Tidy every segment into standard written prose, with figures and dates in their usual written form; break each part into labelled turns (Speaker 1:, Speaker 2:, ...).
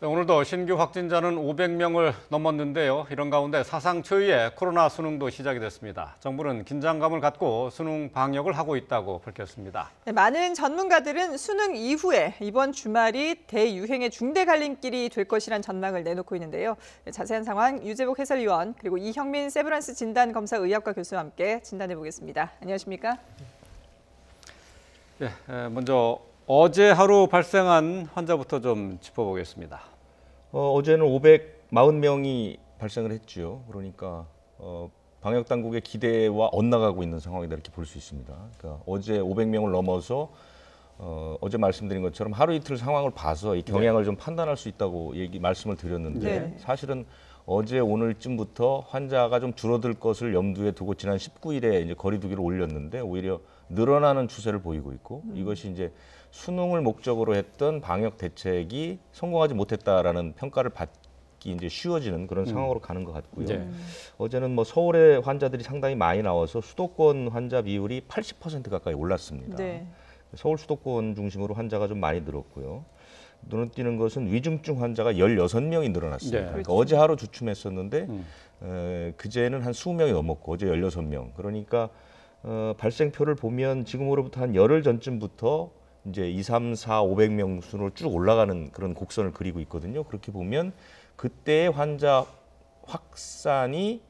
Speaker 1: 네, 오늘도 신규 확진자는 500명을 넘었는데요. 이런 가운데 사상 초유의 코로나 수능도 시작이 됐습니다. 정부는 긴장감을 갖고 수능 방역을 하고 있다고 밝혔습니다.
Speaker 2: 네, 많은 전문가들은 수능 이후에 이번 주말이 대유행의 중대 갈림길이 될 것이란 전망을 내놓고 있는데요. 네, 자세한 상황 유재복 해설위원 그리고 이형민 세브란스 진단검사의학과 교수와 함께 진단해 보겠습니다. 안녕하십니까?
Speaker 1: 네, 먼저 어제 하루 발생한 환자부터 좀 짚어보겠습니다.
Speaker 3: 어제는 540명이 발생을 했죠. 그러니까 방역 당국의 기대와 엇나가고 있는 상황이다 이렇게 볼 수 있습니다. 그러니까 어제 500명을 넘어서 어제 말씀드린 것처럼 하루 이틀 상황을 봐서 이 경향을 좀 판단할 수 있다고 말씀을 드렸는데 사실은 어제 오늘쯤부터 환자가 좀 줄어들 것을 염두에 두고 지난 19일에 이제 거리두기를 올렸는데 오히려 늘어나는 추세를 보이고 있고 이것이 이제 수능을 목적으로 했던 방역 대책이 성공하지 못했다라는 평가를 받기 이제 쉬워지는 그런 상황으로 가는 것 같고요. 어제는 뭐 서울의 환자들이 상당히 많이 나와서 수도권 환자 비율이 80% 가까이 올랐습니다. 서울 수도권 중심으로 환자가 좀 많이 늘었고요. 눈에 띄는 것은 위중증 환자가 16명이 늘어났습니다. 그러니까 어제 하루 주춤했었는데 그제는 한 20명이 넘었고 어제 16명. 그러니까 발생표를 보면 지금으로부터 한 열흘 전쯤부터 이제 2, 3, 4, 500명 순으로 쭉 올라가는 그런 곡선을 그리고 있거든요. 그렇게 보면 그때의 환자 확산이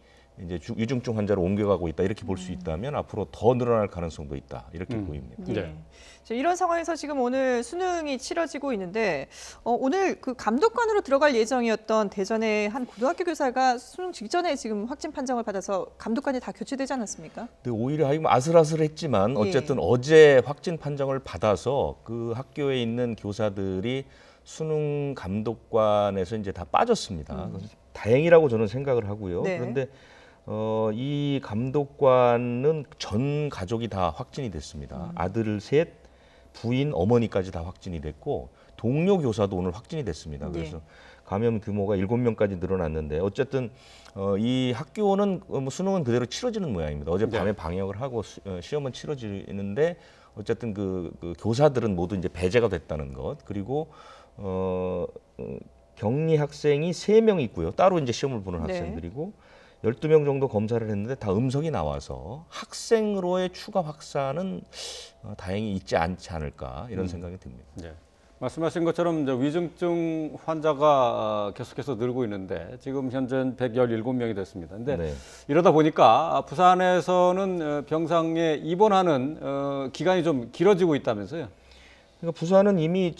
Speaker 3: 이제 위중증 환자로 옮겨가고 있다 이렇게 볼 수 있다면 앞으로 더 늘어날 가능성도 있다 이렇게 보입니다.
Speaker 2: 이런 상황에서 지금 오늘 수능이 치러지고 있는데 오늘 그 감독관으로 들어갈 예정이었던 대전의 한 고등학교 교사가 수능 직전에 지금 확진 판정을 받아서 감독관이 다 교체되지 않았습니까?
Speaker 3: 근데 오히려 아슬아슬했지만 어쨌든 어제 확진 판정을 받아서 그 학교에 있는 교사들이 수능 감독관에서 이제 다 빠졌습니다. 다행이라고 저는 생각을 하고요. 그런데 이 감독관은 전 가족이 다 확진이 됐습니다. 아들 셋, 부인, 어머니까지 다 확진이 됐고 동료 교사도 오늘 확진이 됐습니다. 그래서 감염 규모가 7명까지 늘어났는데 어쨌든 이 학교는 수능은 그대로 치러지는 모양입니다. 어젯밤에 방역을 하고 시험은 치러지는데 어쨌든 그 교사들은 모두 이제 배제가 됐다는 것 그리고 격리 학생이 3명 있고요. 따로 이제 시험을 보는 학생들이고 12명 정도 검사를 했는데 다 음성이 나와서 학생으로의 추가 확산은 다행히 있지 않지 않을까 이런 생각이 듭니다.
Speaker 1: 말씀하신 것처럼 이제 위중증 환자가 계속해서 늘고 있는데 지금 현재는 117명이 됐습니다. 근데 이러다 보니까 부산에서는 병상에 입원하는 기간이 좀 길어지고 있다면서요?
Speaker 3: 그러니까 부산은 이미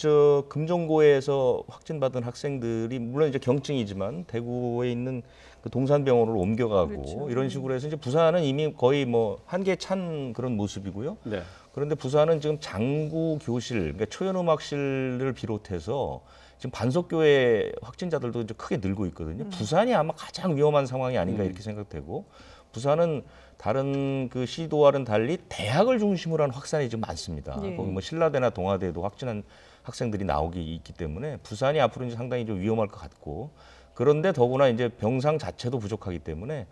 Speaker 3: 금정고에서 확진받은 학생들이 물론 이제 경증이지만 대구에 있는 그 동산병원으로 옮겨가고 이런 식으로 해서 이제 부산은 이미 거의 뭐 한계에 찬 그런 모습이고요. 그런데 부산은 지금 장구 교실, 그러니까 초연음악실을 비롯해서 지금 반석교회 확진자들도 이제 크게 늘고 있거든요. 부산이 아마 가장 위험한 상황이 아닌가 이렇게 생각되고 부산은 다른 그 시도와는 달리 대학을 중심으로 한 확산이 좀 많습니다. 거기 뭐 신라대나 동아대에도 확진한 학생들이 나오기 있기 때문에 부산이 앞으로 이제 상당히 좀 위험할 것 같고 그런데 더구나 이제 병상 자체도 부족하기 때문에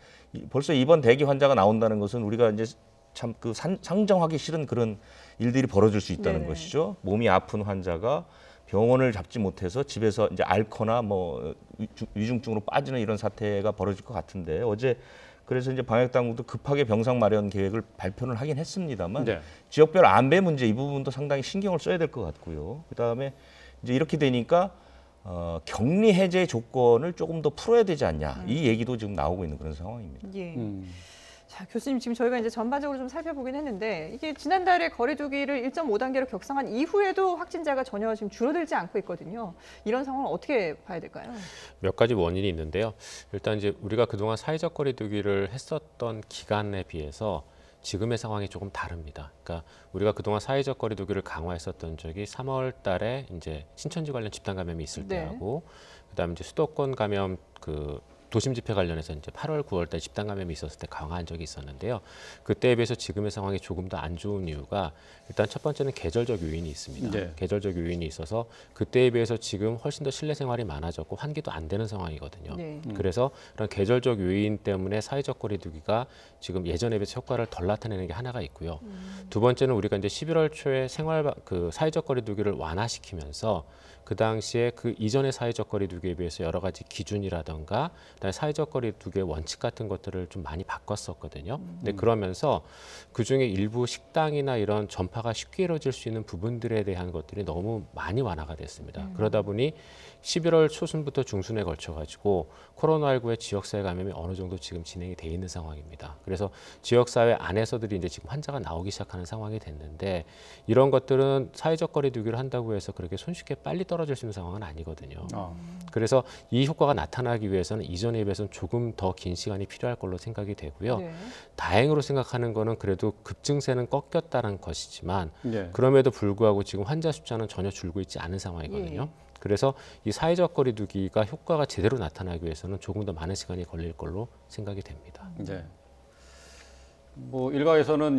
Speaker 3: 벌써 이번 대기 환자가 나온다는 것은 우리가 이제 참 그 상정하기 싫은 그런 일들이 벌어질 수 있다는 것이죠. 몸이 아픈 환자가 병원을 잡지 못해서 집에서 이제 앓거나 뭐 위중증으로 빠지는 이런 사태가 벌어질 것 같은데 어제 그래서 이제 방역 당국도 급하게 병상 마련 계획을 발표를 하긴 했습니다만 지역별 안배 문제 이 부분도 상당히 신경을 써야 될 것 같고요. 그다음에 이제 이렇게 되니까 격리 해제 조건을 조금 더 풀어야 되지 않냐 이 얘기도 지금 나오고 있는 그런 상황입니다.
Speaker 2: 자, 교수님 지금 저희가 이제 전반적으로 좀 살펴보긴 했는데 이게 지난달에 거리두기를 1.5단계로 격상한 이후에도 확진자가 전혀 지금 줄어들지 않고 있거든요. 이런 상황을 어떻게 봐야 될까요?
Speaker 4: 몇 가지 원인이 있는데요. 일단 이제 우리가 그동안 사회적 거리두기를 했었던 기간에 비해서 지금의 상황이 조금 다릅니다. 그러니까 우리가 그동안 사회적 거리두기를 강화했었던 적이 3월 달에 이제 신천지 관련 집단 감염이 있을 때하고 그다음에 이제 수도권 감염 도심 집회 관련해서 이제 8월, 9월 때 집단 감염이 있었을 때 강화한 적이 있었는데요. 그때에 비해서 지금의 상황이 조금 더 안 좋은 이유가 일단 첫 번째는 계절적 요인이 있습니다. 계절적 요인이 있어서 그때에 비해서 지금 훨씬 더 실내 생활이 많아졌고 환기도 안 되는 상황이거든요. 그래서 그런 계절적 요인 때문에 사회적 거리두기가 지금 예전에 비해서 효과를 덜 나타내는 게 하나가 있고요. 두 번째는 우리가 이제 11월 초에 사회적 거리두기를 완화시키면서 그 당시에 그 이전의 사회적 거리 두기에 비해서 여러 가지 기준이라던가 그다음에 사회적 거리 두기의 원칙 같은 것들을 좀 많이 바꿨었거든요. 근데 그러면서 그중에 일부 식당이나 이런 전파가 쉽게 이루어질 수 있는 부분들에 대한 것들이 너무 많이 완화가 됐습니다. 그러다 보니 11월 초순부터 중순에 걸쳐가지고 코로나19의 지역사회 감염이 어느 정도 지금 진행이 돼 있는 상황입니다. 그래서 지역사회 안에서들이 이제 지금 환자가 나오기 시작하는 상황이 됐는데 이런 것들은 사회적 거리 두기를 한다고 해서 그렇게 손쉽게 빨리 떨어질 수 있는 상황은 아니거든요. 그래서 이 효과가 나타나기 위해서는 이전에 비해서는 조금 더 긴 시간이 필요할 걸로 생각이 되고요.
Speaker 2: 네.
Speaker 4: 다행으로 생각하는 거는 그래도 급증세는 꺾였다는 것이지만
Speaker 1: 예.
Speaker 4: 그럼에도 불구하고 지금 환자 숫자는 전혀 줄고 있지 않은 상황이거든요.
Speaker 2: 예.
Speaker 4: 그래서 이 사회적 거리 두기가 효과가 제대로 나타나기 위해서는 조금 더 많은 시간이 걸릴 걸로 생각이 됩니다.
Speaker 1: 네. 뭐 일각에서는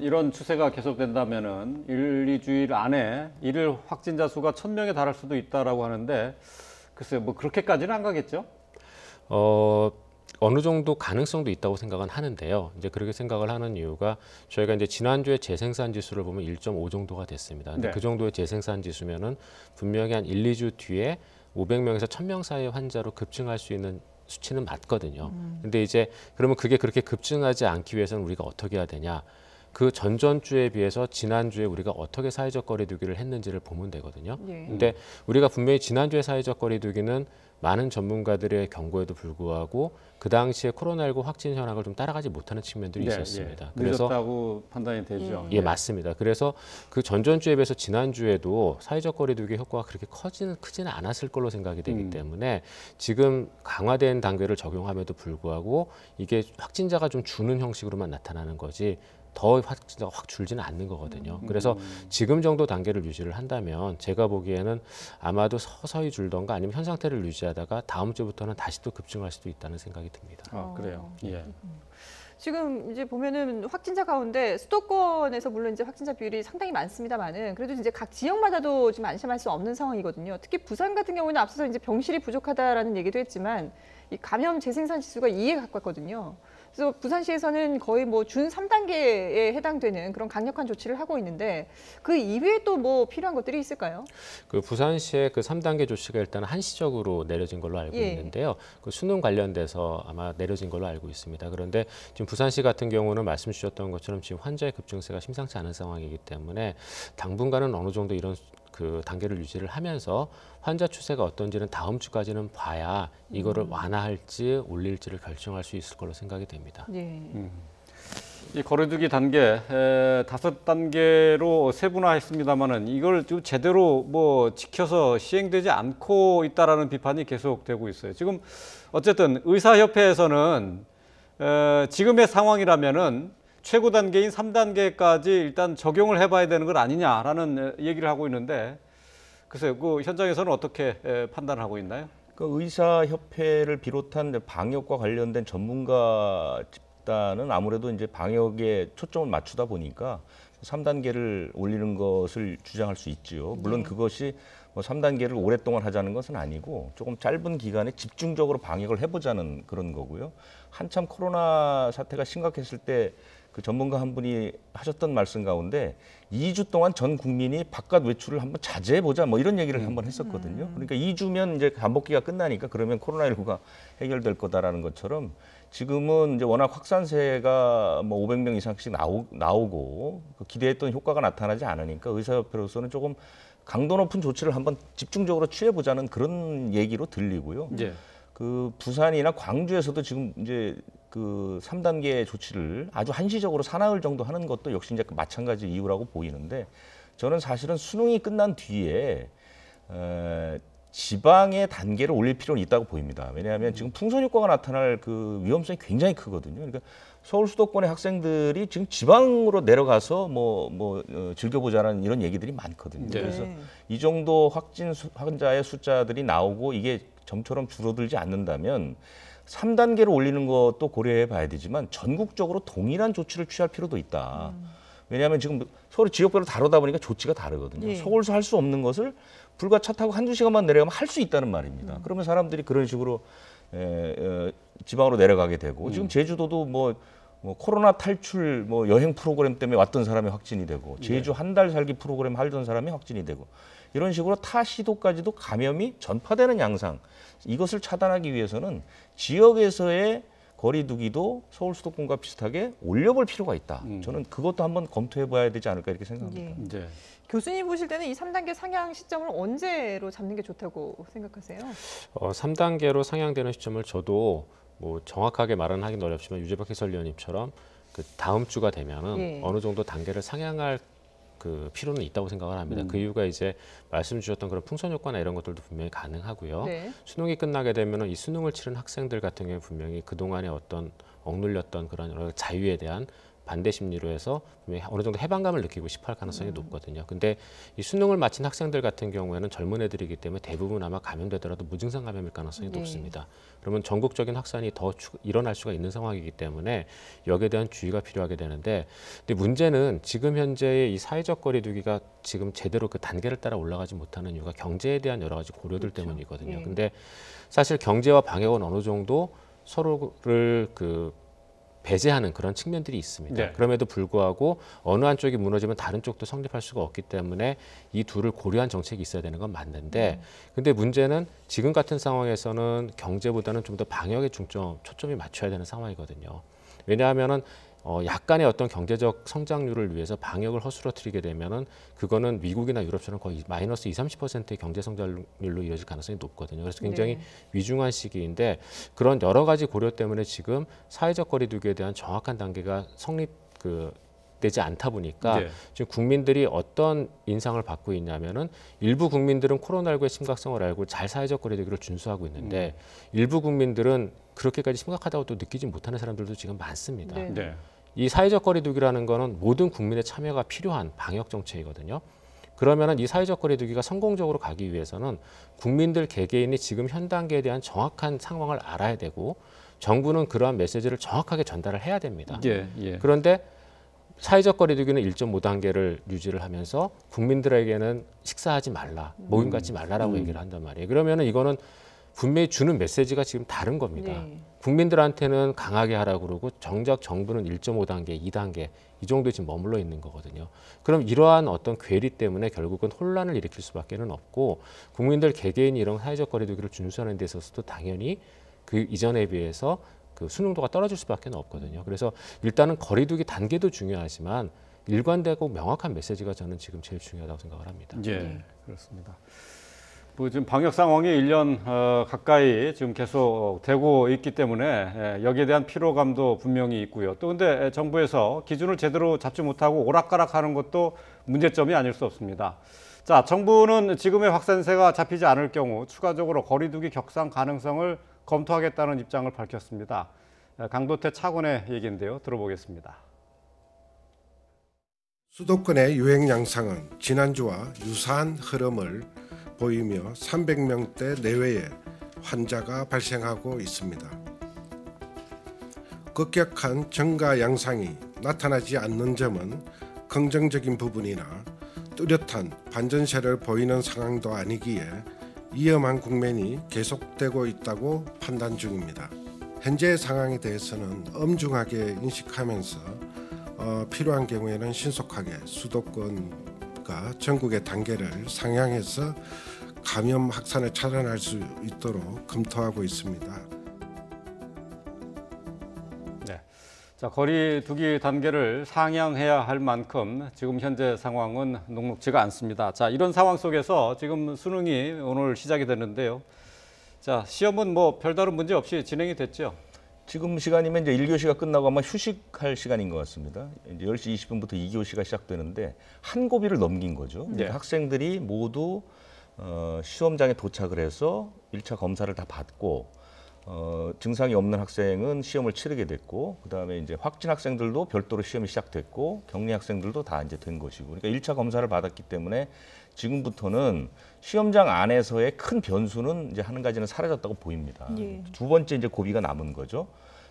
Speaker 1: 이런 추세가 계속된다면은 1-2주일 안에 일일 확진자 수가 1,000명에 달할 수도 있다라고 하는데 글쎄요, 뭐 그렇게까지는 안 가겠죠?
Speaker 4: 어느 정도 가능성도 있다고 생각은 하는데요. 이제 그렇게 생각을 하는 이유가 저희가 이제 지난주에 재생산 지수를 보면 1.5 정도가 됐습니다. 근데
Speaker 1: 네.
Speaker 4: 그 정도의 재생산 지수면은 분명히 한 1-2주 뒤에 500명에서 1,000명 사이의 환자로 급증할 수 있는 수치는 맞거든요. 근데 이제 그러면 그게 그렇게 급증하지 않기 위해서는 우리가 어떻게 해야 되냐? 그 전전주에 비해서 지난주에 우리가 어떻게 사회적 거리 두기를 했는지를 보면 되거든요.
Speaker 2: 예.
Speaker 4: 근데 우리가 분명히 지난주에 사회적 거리 두기는 많은 전문가들의 경고에도 불구하고 그 당시에 코로나19 확진 현황을 좀 따라가지 못하는 측면들이 있었습니다. 그래서
Speaker 1: 늦었다고 판단이 되죠.
Speaker 4: 예, 맞습니다. 그래서 그 전전주에 비해서 지난주에도 사회적 거리 두기 효과가 그렇게 크지는 않았을 걸로 생각이 되기 때문에 지금 강화된 단계를 적용함에도 불구하고 이게 확진자가 좀 주는 형식으로만 나타나는 거지 더 확진자가 확 줄지는 않는 거거든요. 그래서 지금 정도 단계를 유지를 한다면 제가 보기에는 아마도 서서히 줄던가 아니면 현 상태를 유지하다가 다음 주부터는 다시 또 급증할 수도 있다는 생각이 듭니다.
Speaker 1: 아, 그래요. 예.
Speaker 2: 지금 이제 보면은 확진자 가운데 수도권에서 물론 이제 확진자 비율이 상당히 많습니다만은 그래도 이제 각 지역마다도 좀 안심할 수 없는 상황이거든요. 특히 부산 같은 경우는 앞서서 이제 병실이 부족하다라는 얘기도 했지만 이 감염 재생산 지수가 2에 가깝거든요. 그래서 부산시에서는 거의 뭐 준 3단계에 해당되는 그런 강력한 조치를 하고 있는데 그 이외에 또 뭐 필요한 것들이 있을까요?
Speaker 4: 그 부산시의 그 3단계 조치가 일단 한시적으로 내려진 걸로 알고
Speaker 2: 예.
Speaker 4: 있는데요. 그 수능 관련돼서 아마 내려진 걸로 알고 있습니다. 그런데 지금 부산시 같은 경우는 말씀 주셨던 것처럼 지금 환자의 급증세가 심상치 않은 상황이기 때문에 당분간은 어느 정도 이런 그 단계를 유지를 하면서 환자 추세가 어떤지는 다음 주까지는 봐야 이거를 완화할지 올릴지를 결정할 수 있을 걸로 생각이 됩니다.
Speaker 2: 예.
Speaker 1: 이 거리두기 단계 5단계로 세분화했습니다만은 이걸 좀 제대로 뭐 지켜서 시행되지 않고 있다라는 비판이 계속되고 있어요. 지금 어쨌든 의사협회에서는 지금의 상황이라면은 최고 단계인 3단계까지 일단 적용을 해봐야 되는 건 아니냐라는 얘기를 하고 있는데 글쎄요, 그 현장에서는 어떻게 판단을 하고 있나요?
Speaker 3: 그 의사협회를 비롯한 방역과 관련된 전문가 집단은 아무래도 이제 방역에 초점을 맞추다 보니까 3단계를 올리는 것을 주장할 수 있지요. 물론 그것이 뭐 3단계를 오랫동안 하자는 것은 아니고 조금 짧은 기간에 집중적으로 방역을 해보자는 그런 거고요. 한참 코로나 사태가 심각했을 때 그 전문가 한 분이 하셨던 말씀 가운데 2주 동안 전 국민이 바깥 외출을 한번 자제해보자 뭐 이런 얘기를 한번 했었거든요. 그러니까 2주면 이제 잠복기가 끝나니까 그러면 코로나19가 해결될 거다라는 것처럼 지금은 이제 워낙 확산세가 뭐 500명 이상씩 나오고 기대했던 효과가 나타나지 않으니까 의사협회로서는 조금 강도 높은 조치를 한번 집중적으로 취해보자는 그런 얘기로 들리고요.
Speaker 1: 예.
Speaker 3: 그 부산이나 광주에서도 지금 이제 그 3단계 조치를 아주 한시적으로 사나흘 정도 하는 것도 역시 이제 마찬가지 이유라고 보이는데 저는 사실은 수능이 끝난 뒤에 지방의 단계를 올릴 필요는 있다고 보입니다. 왜냐하면 지금 풍선 효과가 나타날 그 위험성이 굉장히 크거든요. 그러니까 서울 수도권의 학생들이 지금 지방으로 내려가서 즐겨보자는 이런 얘기들이 많거든요.
Speaker 1: 네.
Speaker 3: 그래서 이 정도 환자의 숫자들이 나오고 이게 점처럼 줄어들지 않는다면 3단계로 올리는 것도 고려해 봐야 되지만 전국적으로 동일한 조치를 취할 필요도 있다. 왜냐하면 지금 서울 지역별로 다르다 보니까 조치가 다르거든요.
Speaker 2: 예.
Speaker 3: 서울서 할 수 없는 것을 불과 차 타고 한두 시간만 내려가면 할 수 있다는 말입니다. 그러면 사람들이 그런 식으로 지방으로 내려가게 되고 지금 제주도도 뭐 코로나 탈출 여행 프로그램 때문에 왔던 사람이 확진이 되고 제주 한 달 살기 프로그램 하던 사람이 확진이 되고 이런 식으로 타 시도까지도 감염이 전파되는 양상, 이것을 차단하기 위해서는 지역에서의 거리두기도 서울 수도권과 비슷하게 올려볼 필요가 있다. 저는 그것도 한번 검토해봐야 되지 않을까 이렇게 생각합니다.
Speaker 1: 네.
Speaker 2: 교수님 보실 때는 이 3단계 상향 시점을 언제로 잡는 게 좋다고 생각하세요?
Speaker 4: 3단계로 상향되는 시점을 저도 뭐 정확하게 말은 하긴 어렵지만 유재석 해설위원님처럼 그 다음 주가 되면은
Speaker 2: 예.
Speaker 4: 어느 정도 단계를 상향할 그 필요는 있다고 생각을 합니다. 그 이유가 이제 말씀 주셨던 그런 풍선 효과나 이런 것들도 분명히 가능하고요.
Speaker 2: 네.
Speaker 4: 수능이 끝나게 되면은 이 수능을 치른 학생들 같은 경우에 분명히 그 동안의 어떤 억눌렸던 그런 여러 가지 자유에 대한 반대 심리로 해서 분명히 어느 정도 해방감을 느끼고 싶어할 가능성이 높거든요. 근데 이 수능을 마친 학생들 같은 경우에는 젊은 애들이기 때문에 대부분 아마 감염되더라도 무증상 감염일 가능성이
Speaker 2: 네.
Speaker 4: 높습니다. 그러면 전국적인 확산이 더 일어날 수가 있는 상황이기 때문에 여기에 대한 주의가 필요하게 되는데, 근데 문제는 지금 현재의 이 사회적 거리두기가 지금 제대로 그 단계를 따라 올라가지 못하는 이유가 경제에 대한 여러 가지 고려들 때문이거든요.
Speaker 2: 예.
Speaker 4: 근데 사실 경제와 방역은 어느 정도 서로를 그 배제하는 그런 측면들이 있습니다.
Speaker 1: 네.
Speaker 4: 그럼에도 불구하고 어느 한쪽이 무너지면 다른 쪽도 성립할 수가 없기 때문에 이 둘을 고려한 정책이 있어야 되는 건 맞는데, 근데 문제는 지금 같은 상황에서는 경제보다는 좀 더 방역에 초점이 맞춰야 되는 상황이거든요. 왜냐하면은 약간의 어떤 경제적 성장률을 위해서 방역을 허술어뜨리게 되면은 그거는 미국이나 유럽처럼 거의 마이너스 20-30%의 경제 성장률로 이어질 가능성이 높거든요. 그래서 굉장히
Speaker 2: 네.
Speaker 4: 위중한 시기인데, 그런 여러 가지 고려 때문에 지금 사회적 거리두기에 대한 정확한 단계가 되지 않다 보니까
Speaker 1: 네.
Speaker 4: 지금 국민들이 어떤 인상을 받고 있냐면은 일부 국민들은 코로나19의 심각성을 알고 잘 사회적 거리두기를 준수하고 있는데 일부 국민들은 그렇게까지 심각하다고 또 느끼지 못하는 사람들도 지금 많습니다.
Speaker 2: 네.
Speaker 1: 네.
Speaker 4: 이 사회적 거리두기라는 거는 모든 국민의 참여가 필요한 방역 정책이거든요. 그러면은 이 사회적 거리두기가 성공적으로 가기 위해서는 국민들 개개인이 지금 현 단계에 대한 정확한 상황을 알아야 되고 정부는 그러한 메시지를 정확하게 전달을 해야 됩니다.
Speaker 1: 예. 예.
Speaker 4: 그런데 사회적 거리두기는 1.5단계를 유지를 하면서 국민들에게는 식사하지 말라, 모임 갖지 말라라고 얘기를 한단 말이에요. 그러면은 이거는 분명히 주는 메시지가 지금 다른 겁니다.
Speaker 2: 네.
Speaker 4: 국민들한테는 강하게 하라고 그러고 정작 정부는 1.5단계, 2단계 이 정도에 지금 머물러 있는 거거든요. 그럼 이러한 어떤 괴리 때문에 결국은 혼란을 일으킬 수밖에는 없고 국민들 개개인이 이런 사회적 거리두기를 준수하는 데 있어서도 당연히 그 이전에 비해서 그 수능도가 떨어질 수밖에 없거든요. 그래서 일단은 거리두기 단계도 중요하지만 일관되고 명확한 메시지가 저는 지금 제일 중요하다고 생각을 합니다.
Speaker 1: 예, 그렇습니다. 뭐 지금 방역 상황이 1년 가까이 지금 계속 되고 있기 때문에 여기에 대한 피로감도 분명히 있고요. 또 근데 정부에서 기준을 제대로 잡지 못하고 오락가락하는 것도 문제점이 아닐 수 없습니다. 자, 정부는 지금의 확산세가 잡히지 않을 경우 추가적으로 거리두기 격상 가능성을 검토하겠다는 입장을 밝혔습니다. 강도태 차관의 얘기인데요. 들어보겠습니다.
Speaker 5: 수도권의 유행 양상은 지난주와 유사한 흐름을 보이며 300명대 내외의 환자가 발생하고 있습니다. 급격한 증가 양상이 나타나지 않는 점은 긍정적인 부분이나 뚜렷한 반전세를 보이는 상황도 아니기에 위험한 국면이 계속되고 있다고 판단 중입니다. 현재의 상황에 대해서는 엄중하게 인식하면서 필요한 경우에는 신속하게 수도권과 전국의 단계를 상향해서 감염 확산을 차단할 수 있도록 검토하고 있습니다.
Speaker 1: 네. 자, 거리두기 단계를 상향해야 할 만큼 지금 현재 상황은 녹록지가 않습니다. 자, 이런 상황 속에서 지금 수능이 오늘 시작이 됐는데요. 자, 시험은 뭐 별다른 문제 없이 진행이 됐죠?
Speaker 3: 지금 시간이면 이제 1교시가 끝나고 아마 휴식할 시간인 것 같습니다. 이제 10시 20분부터 2교시가 시작되는데 한 고비를 넘긴 거죠.
Speaker 1: 네.
Speaker 3: 학생들이 모두 시험장에 도착을 해서 1차 검사를 다 받고 증상이 없는 학생은 시험을 치르게 됐고, 그다음에 이제 확진 학생들도 별도로 시험이 시작됐고, 격리 학생들도 다 이제 된 것이고, 그러니까 1차 검사를 받았기 때문에 지금부터는 시험장 안에서의 큰 변수는 이제 한 가지는 사라졌다고 보입니다.
Speaker 2: 예.
Speaker 3: 두 번째 이제 고비가 남은 거죠.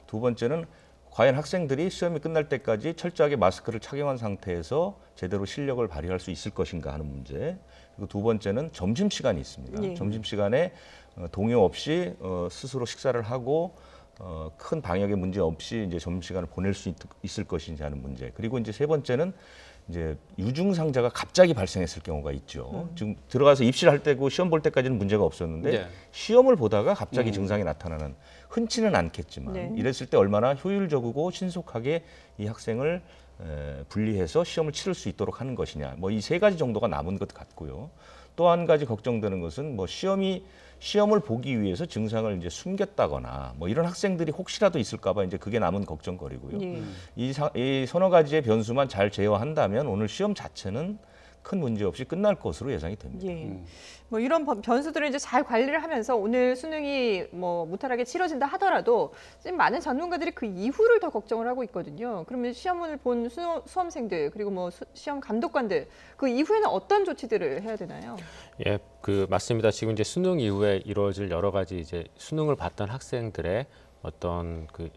Speaker 3: 두 번째는 과연 학생들이 시험이 끝날 때까지 철저하게 마스크를 착용한 상태에서 제대로 실력을 발휘할 수 있을 것인가 하는 문제. 그리고 두 번째는 점심시간이 있습니다.
Speaker 2: 예.
Speaker 3: 점심시간에 동요 없이 스스로 식사를 하고 큰 방역의 문제 없이 이제 점심시간을 보낼 수 있을 것인지 하는 문제. 그리고 이제 세 번째는 이제 유증상자가 갑자기 발생했을 경우가 있죠. 지금 들어가서 입시를 할 때고 시험 볼 때까지는 문제가 없었는데
Speaker 1: 네.
Speaker 3: 시험을 보다가 갑자기 증상이 나타나는 흔치는 않겠지만
Speaker 2: 네.
Speaker 3: 이랬을 때 얼마나 효율적이고 신속하게 이 학생을 분리해서 시험을 치를 수 있도록 하는 것이냐. 뭐 이 세 가지 정도가 남은 것 같고요. 또 한 가지 걱정되는 것은 뭐 시험을 보기 위해서 증상을 이제 숨겼다거나 뭐 이런 학생들이 혹시라도 있을까봐 이제 그게 남은 걱정거리고요.
Speaker 2: 예.
Speaker 3: 이 서너 가지의 변수만 잘 제어한다면 오늘 시험 자체는 큰 문제 없이 끝날 것으로 예상이 됩니다.
Speaker 2: 예. 뭐 이런 변수들을 이제 잘 관리를 하면서 오늘 수능이 뭐 무탈하게 치러진다 하더라도 지금 많은 전문가들이 그 이후를 더 걱정을 하고 있거든요. 그러면 시험을 본 수험생들 그리고 뭐 시험 감독관들 그 이후에는 어떤 조치들을 해야 되나요?
Speaker 4: 예, 맞습니다. 지금 이제 수능 이후에 이루어질 여러 가지 이제 수능을 봤던 학생들의 어떤 그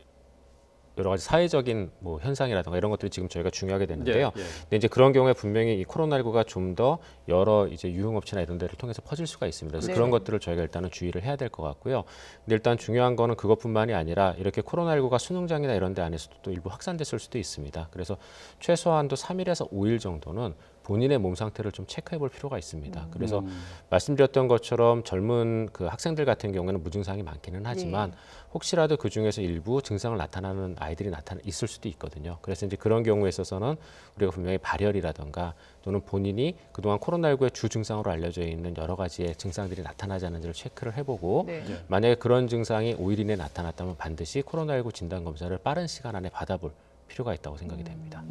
Speaker 4: 여러 가지 사회적인 뭐 현상이라든가 이런 것들이 지금 저희가 중요하게 되는데요.
Speaker 1: 예, 예.
Speaker 4: 근데 이제 그런 경우에 분명히 이 코로나19가 좀 더 여러 이제 유흥업체나 이런 데를 통해서 퍼질 수가 있습니다. 그래서
Speaker 2: 네.
Speaker 4: 그런 것들을 저희가 일단은 주의를 해야 될 것 같고요. 근데 일단 중요한 거는 그것뿐만이 아니라 이렇게 코로나19가 수능장이나 이런 데 안에서도 또 일부 확산됐을 수도 있습니다. 그래서 최소한도 3일에서 5일 정도는 본인의 몸 상태를 좀 체크해 볼 필요가 있습니다. 그래서 말씀드렸던 것처럼 젊은 그 학생들 같은 경우에는 무증상이 많기는 하지만 혹시라도 그 중에서 일부 증상을 나타나는 아이들이 있을 수도 있거든요. 그래서 이제 그런 경우에 있어서는 우리가 분명히 발열이라든가 또는 본인이 그동안 코로나19의 주 증상으로 알려져 있는 여러 가지의 증상들이 나타나지 않는지를 체크를 해보고
Speaker 2: 네.
Speaker 4: 만약에 그런 증상이 5일 이내에 나타났다면 반드시 코로나19 진단 검사를 빠른 시간 안에 받아볼 필요가 있다고 생각이 됩니다.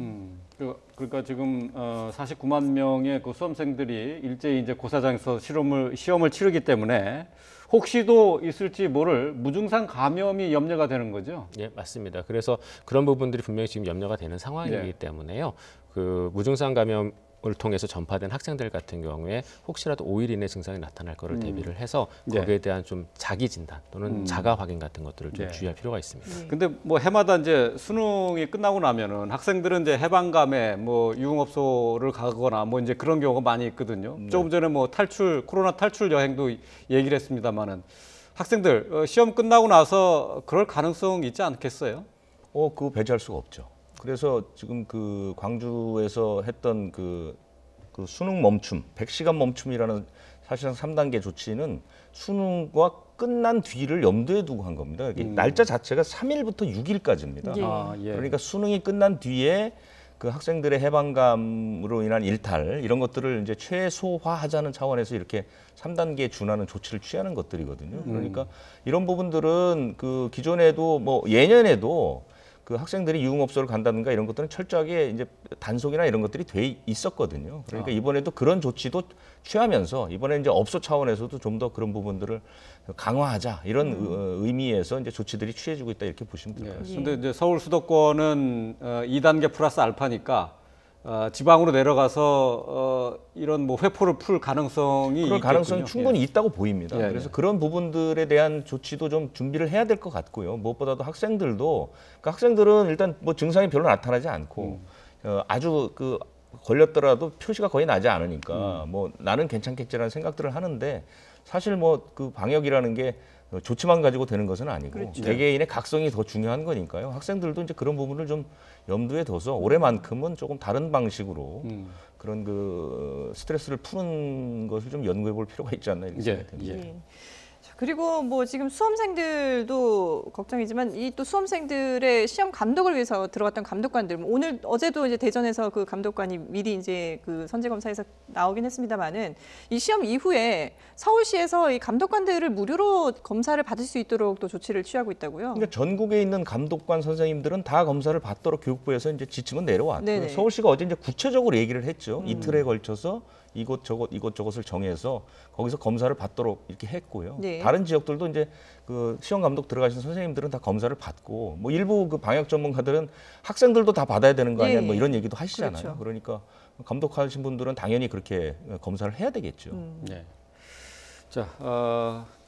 Speaker 1: 그러니까 지금 49만 명의 그 수험생들이 일제히 이제 고사장에서 시험을 치르기 때문에 혹시도 있을지 모를 무증상 감염이 염려가 되는 거죠.
Speaker 4: 예, 맞습니다. 그래서 그런 부분들이 분명히 지금 염려가 되는 상황이기
Speaker 1: 네.
Speaker 4: 때문에요. 그 무증상 감염을 통해서 전파된 학생들 같은 경우에 혹시라도 5일 이내 증상이 나타날 거를 대비를 해서
Speaker 1: 네.
Speaker 4: 거기에 대한 좀 자기 진단 또는 자가 확인 같은 것들을 좀
Speaker 1: 네.
Speaker 4: 주의할 필요가 있습니다.
Speaker 1: 근데 뭐 해마다 이제 수능이 끝나고 나면은 학생들은 이제 해방감에 뭐 유흥업소를 가거나 뭐 이제 그런 경우가 많이 있거든요. 조금 전에 뭐 코로나 탈출 여행도 얘기를 했습니다만은 학생들 시험 끝나고 나서 그럴 가능성이 있지 않겠어요?
Speaker 3: 그거 배제할 수가 없죠. 그래서 지금 그 광주에서 했던 그 수능 멈춤, 100시간 멈춤이라는 사실상 3단계 조치는 수능과 끝난 뒤를 염두에 두고 한 겁니다. 이게 날짜 자체가 3일부터 6일까지입니다.
Speaker 2: 예.
Speaker 1: 예.
Speaker 3: 그러니까 수능이 끝난 뒤에 그 학생들의 해방감으로 인한 일탈 이런 것들을 이제 최소화하자는 차원에서 이렇게 3단계에 준하는 조치를 취하는 것들이거든요. 그러니까 이런 부분들은 그 기존에도 뭐 예년에도 그 학생들이 유흥업소를 간다든가 이런 것들은 철저하게 이제 단속이나 이런 것들이 돼 있었거든요. 그러니까 이번에도 그런 조치도 취하면서 이번에 이제 업소 차원에서도 좀 더 그런 부분들을 강화하자 이런 의미에서 이제 조치들이 취해지고 있다 이렇게 보시면 될 것 같습니다.
Speaker 1: 근데 이제 서울 수도권은 2단계 플러스 알파니까 지방으로 내려가서 이런 뭐 회포를 풀 가능성이
Speaker 3: 그럴 가능성이
Speaker 1: 있겠군요.
Speaker 3: 충분히 있다고 보입니다.
Speaker 1: 예,
Speaker 3: 그래서
Speaker 1: 예.
Speaker 3: 그런 부분들에 대한 조치도 좀 준비를 해야 될 것 같고요. 무엇보다도 학생들도 그러니까 학생들은 일단 뭐 증상이 별로 나타나지 않고 아주 그 걸렸더라도 표시가 거의 나지 않으니까 뭐 나는 괜찮겠지라는 생각들을 하는데 사실 뭐 그 방역이라는 게 조치만 가지고 되는 것은 아니고
Speaker 2: 그렇죠.
Speaker 3: 개개인의 각성이 더 중요한 거니까요. 학생들도 이제 그런 부분을 좀 염두에 둬서 올해만큼은 조금 다른 방식으로 그런 그 스트레스를 푸는 것을 좀 연구해 볼 필요가 있지 않나 이렇게 생각이 듭니다.
Speaker 2: 예. 자, 그리고 뭐 지금 수험생들도 걱정이지만 이 또 수험생들의 시험 감독을 위해서 들어갔던 감독관들 오늘 어제도 이제 대전에서 그 감독관이 미리 이제 그 선제 검사에서 나오긴 했습니다만은 이 시험 이후에 서울시에서 이 감독관들을 무료로 검사를 받을 수 있도록 또 조치를 취하고 있다고요.
Speaker 3: 그러니까 전국에 있는 감독관 선생님들은 다 검사를 받도록 교육부에서 이제 지침은 내려왔고요.
Speaker 2: 네네.
Speaker 3: 서울시가 어제 이제 구체적으로 얘기를 했죠. 이틀에 걸쳐서 이것저것을 정해서 거기서 검사를 받도록 이렇게 했고요.
Speaker 2: 네.
Speaker 3: 다른 지역들도 이제 그 시험 감독 들어가신 선생님들은 다 검사를 받고 뭐 일부 그 방역 전문가들은 학생들도 다 받아야 되는 거 아니야?
Speaker 2: 예.
Speaker 3: 뭐 이런 얘기도 하시잖아요.
Speaker 2: 그렇죠.
Speaker 3: 그러니까 감독하신 분들은 당연히 그렇게 검사를 해야 되겠죠.
Speaker 1: 네. 자,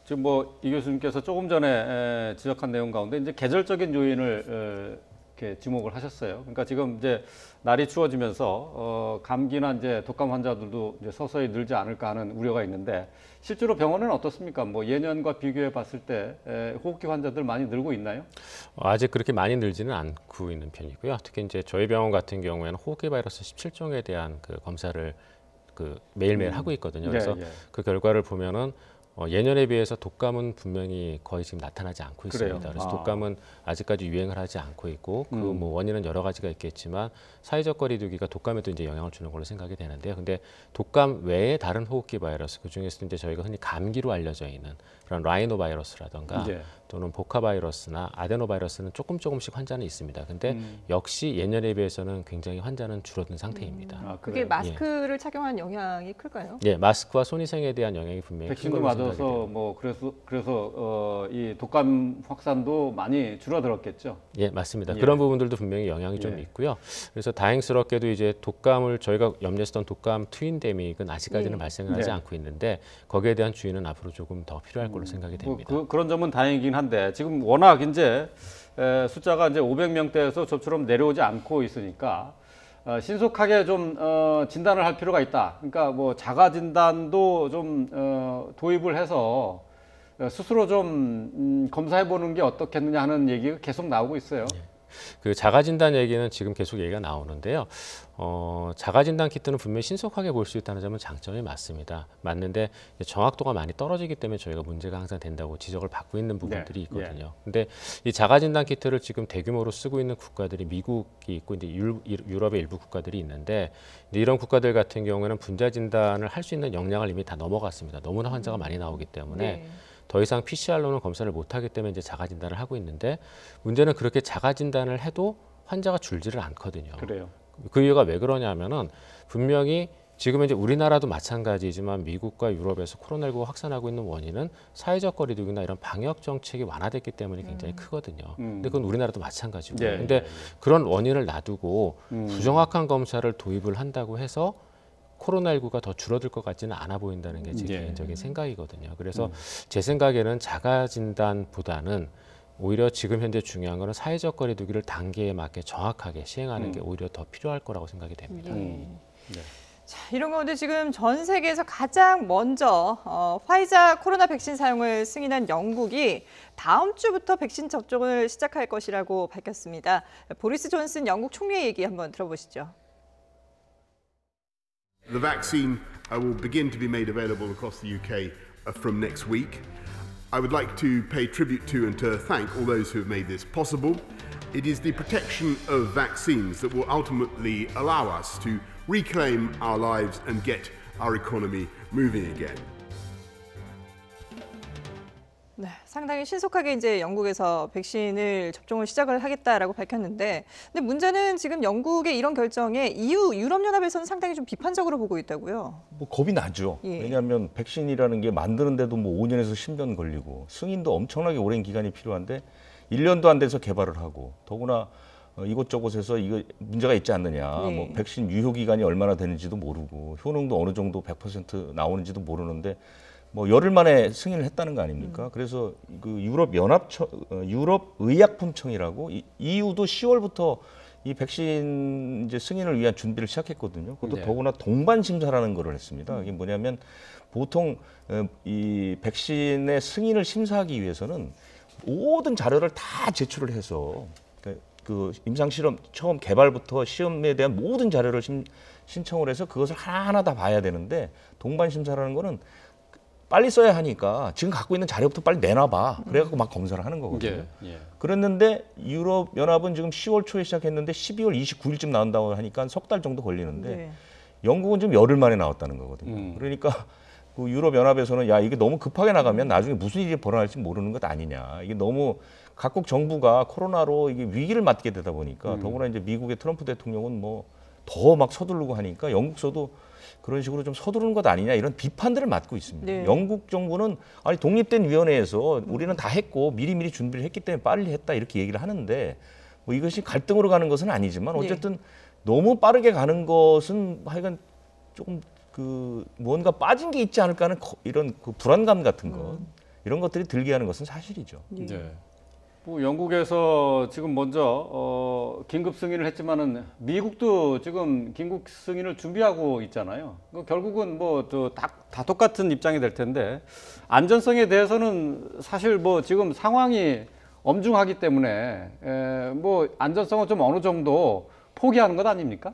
Speaker 1: 지금 뭐 이 교수님께서 조금 전에 지적한 내용 가운데 이제 계절적인 요인을 이렇게 지목을 하셨어요. 그러니까 지금 이제 날이 추워지면서 감기나 이제 독감 환자들도 이제 서서히 늘지 않을까 하는 우려가 있는데 실제로 병원은 어떻습니까? 뭐 예년과 비교해 봤을 때 호흡기 환자들 많이 늘고 있나요?
Speaker 4: 아직 그렇게 많이 늘지는 않고 있는 편이고요. 특히 이제 저희 병원 같은 경우에는 호흡기 바이러스 17종에 대한 그 검사를 매일매일 하고 있거든요. 그래서 그 결과를 보면은 예년에 비해서 독감은 분명히 거의 지금 나타나지 않고 있습니다.
Speaker 1: 그래요?
Speaker 4: 그래서 독감은 아직까지 유행을 하지 않고 있고 그 뭐 원인은 여러 가지가 있겠지만 사회적 거리두기가 독감에도 이제 영향을 주는 걸로 생각이 되는데요. 근데 독감 외에 다른 호흡기 바이러스 그 중에서도 이제 저희가 흔히 감기로 알려져 있는 그런 라이노 바이러스라든가 또는 보카 바이러스나 아데노 바이러스는 조금씩 환자는 있습니다. 근데 역시 예년에 비해서는 굉장히 환자는 줄어든 상태입니다.
Speaker 2: 그게 마스크를 착용하는 영향이 클까요?
Speaker 4: 예, 마스크와 손위생에 대한 영향이 분명히 큰
Speaker 1: 백신도
Speaker 4: 걸로 생각이
Speaker 1: 맞아서
Speaker 4: 됩니다.
Speaker 1: 뭐 그래서 이 독감 확산도 많이 줄어들었겠죠.
Speaker 4: 예, 맞습니다.
Speaker 1: 예.
Speaker 4: 그런 부분들도 분명히 영향이 좀 있고요. 그래서 다행스럽게도 이제 독감을 저희가 염려했던 독감 트윈데믹은 아직까지는 발생을 하지 않고 있는데 거기에 대한 주의는 앞으로 조금 더 필요할 걸로 생각이 됩니다.
Speaker 1: 그런 점은 다행이긴 한데 지금 워낙 이제 숫자가 이제 500명대에서 저처럼 내려오지 않고 있으니까 신속하게 좀 진단을 할 필요가 있다. 그러니까 뭐 자가 진단도 좀 도입을 해서 스스로 좀 검사해 보는 게 어떻겠느냐 하는 얘기가 계속 나오고 있어요.
Speaker 4: 그 자가진단 얘기는 지금 계속 얘기가 나오는데요. 자가진단 키트는 분명히 신속하게 볼 수 있다는 점은 장점이 맞는데 정확도가 많이 떨어지기 때문에 저희가 문제가 항상 된다고 지적을 받고 있는 부분들이 있거든요. 근데 이 자가진단 키트를 지금 대규모로 쓰고 있는 국가들이 미국이 있고 이제 유럽의 일부 국가들이 있는데 이런 국가들 같은 경우에는 분자 진단을 할 수 있는 역량을 이미 다 넘어갔습니다. 너무나 환자가 많이 나오기 때문에. 더 이상 PCR로는 검사를 못하기 때문에 이제 자가 진단을 하고 있는데 문제는 그렇게 자가 진단을 해도 환자가 줄지를 않거든요.
Speaker 1: 그래요.
Speaker 4: 그 이유가 왜 그러냐면은 분명히 지금 이제 우리나라도 마찬가지지만 미국과 유럽에서 코로나19가 확산하고 있는 원인은 사회적 거리두기나 이런 방역 정책이 완화됐기 때문에 굉장히 크거든요. 근데 그건 우리나라도 마찬가지고. 근데 그런 원인을 놔두고 부정확한 검사를 도입을 한다고 해서 코로나19가 더 줄어들 것 같지는 않아 보인다는 게 제 개인적인 생각이거든요. 그래서 제 생각에는 자가 진단보다는 오히려 지금 현재 중요한 거는 사회적 거리두기를 단계에 맞게 정확하게 시행하는 게 오히려 더 필요할 거라고 생각이 됩니다.
Speaker 2: 자, 이런 가운데 지금 전 세계에서 가장 먼저 화이자 코로나 백신 사용을 승인한 영국이 다음 주부터 백신 접종을 시작할 것이라고 밝혔습니다. 보리스 존슨 영국 총리의 얘기 한번 들어보시죠.
Speaker 6: The vaccine will begin to be made available across the UK from next week. I would like to pay tribute to and to thank all those who have made this possible. It is the protection of vaccines that will ultimately allow us to reclaim our lives and get our economy moving again.
Speaker 2: 네, 상당히 신속하게 이제 영국에서 백신을 접종을 시작을 하겠다라고 밝혔는데, 근데 문제는 지금 영국의 이런 결정에 EU 유럽연합에서는 상당히 좀 비판적으로 보고 있다고요.
Speaker 3: 뭐 겁이 나죠. 왜냐하면 백신이라는 게 만드는데도 뭐 5년에서 10년 걸리고 승인도 엄청나게 오랜 기간이 필요한데 1년도 안 돼서 개발을 하고 더구나 이곳저곳에서 이거 문제가 있지 않느냐. 뭐 백신 유효 기간이 얼마나 되는지도 모르고 효능도 어느 정도 100% 나오는지도 모르는데. 뭐 열흘 만에 승인을 했다는 거 아닙니까? 그래서 그 유럽 의약품청이라고 EU도 10월부터 이 백신 이제 승인을 위한 준비를 시작했거든요. 그것도 더구나 동반 심사라는 거를 했습니다. 이게 뭐냐면 보통 이 백신의 승인을 심사하기 위해서는 모든 자료를 다 제출을 해서 그 임상 실험 처음 개발부터 시험에 대한 모든 자료를 신청을 해서 그것을 하나하나 다 봐야 되는데 동반 심사라는 거는 빨리 써야 하니까 지금 갖고 있는 자료부터 빨리 내놔봐. 그래갖고 막 검사를 하는 거거든요. 그랬는데 유럽연합은 지금 10월 초에 시작했는데 12월 29일쯤 나온다고 하니까 석 달 정도 걸리는데 영국은 지금 열흘 만에 나왔다는 거거든요. 그러니까 그 유럽연합에서는 야 이게 너무 급하게 나가면 나중에 무슨 일이 벌어날지 모르는 것 아니냐. 이게 너무 각국 정부가 코로나로 이게 위기를 맞게 되다 보니까 더구나 이제 미국의 트럼프 대통령은 뭐 더 막 서두르고 하니까 영국서도 그런 식으로 좀 서두르는 것 아니냐 이런 비판들을 맡고 있습니다. 영국 정부는 아니 독립된 위원회에서 우리는 다 했고 미리미리 준비를 했기 때문에 빨리 했다 이렇게 얘기를 하는데 뭐 이것이 갈등으로 가는 것은 아니지만 어쨌든 너무 빠르게 가는 것은 하여간 조금 그 뭔가 빠진 게 있지 않을까 하는 이런 그 불안감 같은 것 이런 것들이 들게 하는 것은 사실이죠.
Speaker 1: 뭐 영국에서 지금 먼저 긴급 승인을 했지만은 미국도 지금 긴급 승인을 준비하고 있잖아요. 결국은 뭐 다 똑같은 입장이 될 텐데 안전성에 대해서는 사실 뭐 지금 상황이 엄중하기 때문에 뭐 안전성은 좀 어느 정도 포기하는 것 아닙니까?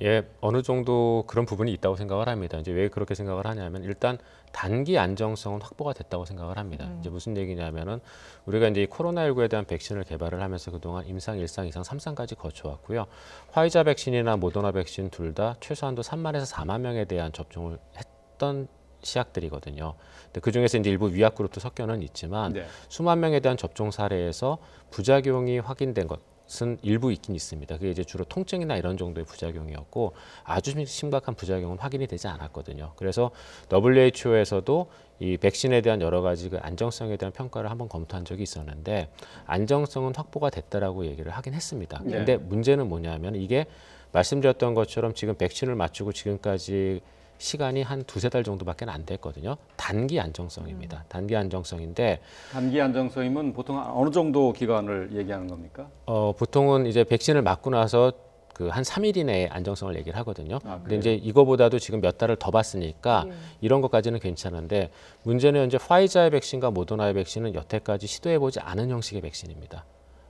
Speaker 4: 예, 어느 정도 그런 부분이 있다고 생각을 합니다. 이제 왜 그렇게 생각을 하냐면 일단 단기 안정성은 확보가 됐다고 생각을 합니다. 이제 무슨 얘기냐면은 우리가 이제 이 코로나19에 대한 백신을 개발을 하면서 그동안 임상 1상, 2상, 3상까지 거쳐왔고요. 화이자 백신이나 모더나 백신 둘 다 최소한도 3만에서 4만 명에 대한 접종을 했던 시약들이거든요. 근데 그 중에서 이제 일부 위약 그룹도 섞여는 있지만
Speaker 1: 네.
Speaker 4: 수만 명에 대한 접종 사례에서 부작용이 확인된 것은 일부 있긴 있습니다. 그게 이제 주로 통증이나 이런 정도의 부작용이었고 아주 심각한 부작용은 확인이 되지 않았거든요. 그래서 WHO에서도 이 백신에 대한 여러 가지 그 안정성에 대한 평가를 한번 검토한 적이 있었는데 안정성은 확보가 됐다라고 얘기를 하긴 했습니다.
Speaker 1: 네.
Speaker 4: 근데 문제는 뭐냐면 이게 말씀드렸던 것처럼 지금 백신을 맞추고 지금까지 시간이 한 두세 달 정도밖에 안 됐거든요. 단기 안정성입니다. 단기 안정성인데
Speaker 1: 단기 안정성이면 보통 어느 정도 기간을 얘기하는 겁니까?
Speaker 4: 보통은 이제 백신을 맞고 나서 그 한 3일 이내에 안정성을 얘기를 하거든요.
Speaker 1: 아,
Speaker 4: 근데 이제 이거보다도 지금 몇 달을 더 봤으니까 이런 것까지는 괜찮은데 문제는 현재 화이자의 백신과 모더나의 백신은 여태까지 시도해보지 않은 형식의 백신입니다.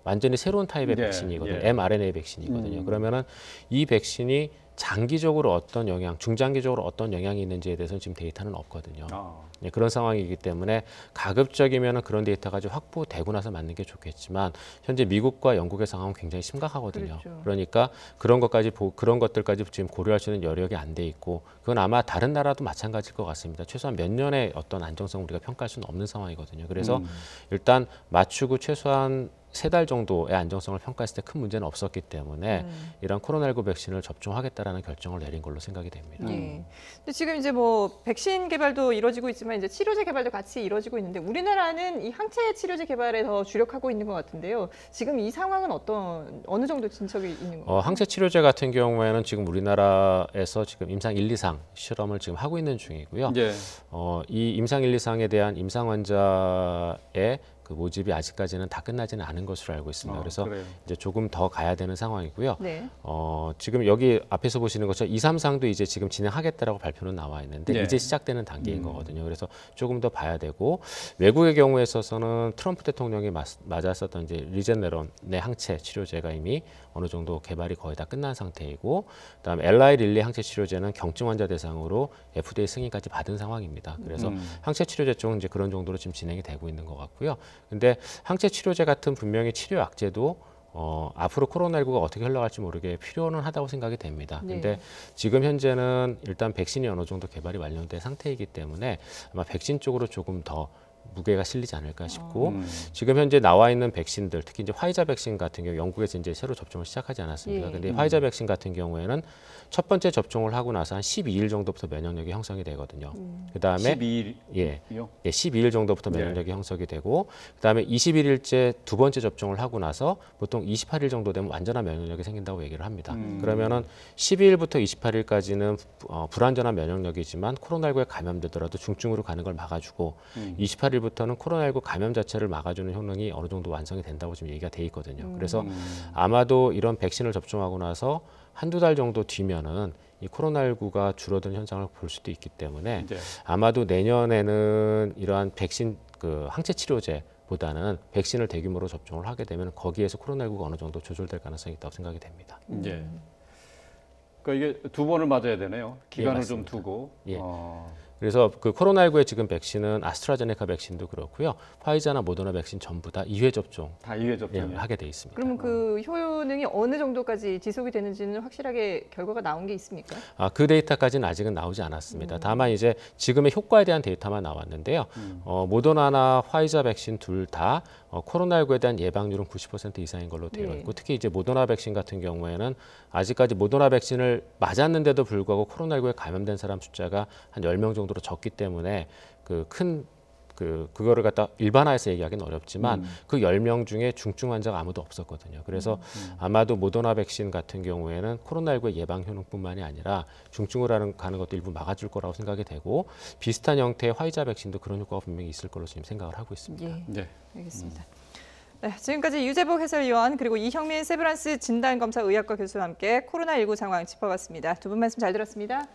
Speaker 4: 완전히 새로운 타입의
Speaker 1: 예,
Speaker 4: 백신이거든요.
Speaker 1: 예.
Speaker 4: mRNA 백신이거든요. 그러면은 이 백신이 장기적으로 어떤 영향, 중장기적으로 어떤 영향이 있는지에 대해서는 지금 데이터는 없거든요. 네, 그런 상황이기 때문에 가급적이면 그런 데이터가 좀 확보되고 나서 맞는 게 좋겠지만 현재 미국과 영국의 상황은 굉장히 심각하거든요.
Speaker 2: 그렇죠.
Speaker 4: 그러니까 그런 것들까지 지금 고려할 수 있는 여력이 안 돼 있고 그건 아마 다른 나라도 마찬가지일 것 같습니다. 최소한 몇 년의 어떤 안정성 우리가 평가할 수는 없는 상황이거든요. 그래서 일단 맞추고 최소한 3달 정도의 안정성을 평가했을 때 큰 문제는 없었기 때문에 이런 코로나19 백신을 접종하겠다라는 결정을 내린 걸로 생각이 됩니다.
Speaker 2: 예. 근데 지금 이제 뭐 백신 개발도 이루어지고 있지만 이제 치료제 개발도 같이 이루어지고 있는데 우리나라는 이 항체 치료제 개발에 더 주력하고 있는 것 같은데요. 지금 이 상황은 어느 정도 진척이 있는 건가요?
Speaker 4: 항체 치료제 같은 경우에는 지금 우리나라에서 지금 임상 1, 2상 실험을 지금 하고 있는 중이고요.
Speaker 1: 예.
Speaker 4: 이 임상 1, 2상에 대한 임상 환자의 그 모집이 아직까지는 다 끝나지는 않은 것으로 알고 있습니다. 그래서
Speaker 1: 그래요.
Speaker 4: 이제 조금 더 가야 되는 상황이고요.
Speaker 2: 네.
Speaker 4: 지금 여기 앞에서 보시는 것처럼 2, 3상도 이제 지금 진행하겠다라고 발표는 나와 있는데
Speaker 1: 네.
Speaker 4: 이제 시작되는 단계인 거거든요. 그래서 조금 더 봐야 되고 외국의 경우에 있어서는 트럼프 대통령이 맞았었던 이제 리제네론의 항체 치료제가 이미 어느 정도 개발이 거의 다 끝난 상태이고 그다음에 엘라이 릴리 항체 치료제는 경증 환자 대상으로 FDA 승인까지 받은 상황입니다. 그래서 항체 치료제 쪽은 이제 그런 정도로 지금 진행이 되고 있는 것 같고요. 근데 항체 치료제 같은 분명히 치료 약제도 앞으로 코로나19가 어떻게 흘러갈지 모르게 필요는 하다고 생각이 됩니다.
Speaker 2: 네.
Speaker 4: 근데 지금 현재는 일단 백신이 어느 정도 개발이 완료된 상태이기 때문에 아마 백신 쪽으로 조금 더 무게가 실리지 않을까 싶고 지금 현재 나와 있는 백신들 특히 이제 화이자 백신 같은 경우 영국에서 이제 새로 접종을 시작하지 않았습니까?
Speaker 2: 예.
Speaker 4: 근데 화이자 백신 같은 경우에는 첫 번째 접종을 하고 나서 한 12일 정도부터 면역력이 형성이 되거든요. 그다음에
Speaker 1: 12일이요?
Speaker 4: 예, 12일 정도부터 면역력이 형성이 되고 그다음에 21일째 두 번째 접종을 하고 나서 보통 28일 정도 되면 완전한 면역력이 생긴다고 얘기를 합니다. 그러면은 12일부터 28일까지는 불완전한 면역력이지만 코로나19에 감염되더라도 중증으로 가는 걸 막아주고 28일부터는 코로나19 감염 자체를 막아주는 효능이 어느 정도 완성이 된다고 지금 얘기가 돼 있거든요. 그래서 아마도 이런 백신을 접종하고 나서 한두 달 정도 뒤면은 이 코로나19가 줄어든 현상을 볼 수도 있기 때문에
Speaker 1: 네.
Speaker 4: 아마도 내년에는 이러한 백신 그 항체 치료제보다는 백신을 대규모로 접종을 하게 되면 거기에서 코로나19가 어느 정도 조절될 가능성이 있다고 생각이 됩니다.
Speaker 1: 예. 그러니까 이게 2번을 맞아야 되네요. 기간을 좀
Speaker 4: 맞습니다.
Speaker 1: 두고.
Speaker 4: 예. 그래서 그 코로나19의 지금 백신은 아스트라제네카 백신도 그렇고요. 화이자나 모더나 백신 전부 다 2회 접종
Speaker 1: 다 2회 접종.
Speaker 4: 하게 돼 있습니다.
Speaker 2: 그러면 그 효능이 어느 정도까지 지속이 되는지는 확실하게 결과가 나온 게 있습니까?
Speaker 4: 그 데이터까지는 아직은 나오지 않았습니다. 다만 이제 지금의 효과에 대한 데이터만 나왔는데요. 모더나나 화이자 백신 둘 다 코로나19에 대한 예방률은 90% 이상인 걸로 되어 있고 특히 이제 모더나 백신 같은 경우에는 아직까지 모더나 백신을 맞았는데도 불구하고 코로나19에 감염된 사람 숫자가 한 10명 정도로 적기 때문에 그거를 갖다 일반화해서 얘기하기는 어렵지만 그 10명 중에 중증 환자가 아무도 없었거든요. 그래서 아마도 모더나 백신 같은 경우에는 코로나19의 예방 효능뿐만이 아니라 중증으로 가는 것도 일부 막아줄 거라고 생각이 되고 비슷한 형태의 화이자 백신도 그런 효과가 분명히 있을 걸로 지금 생각을 하고 있습니다.
Speaker 2: 예.
Speaker 1: 네.
Speaker 2: 알겠습니다. 네, 지금까지 유재복 해설위원 그리고 이형민 세브란스 진단검사 의학과 교수와 함께 코로나19 상황 짚어봤습니다. 두 분 말씀 잘 들었습니다.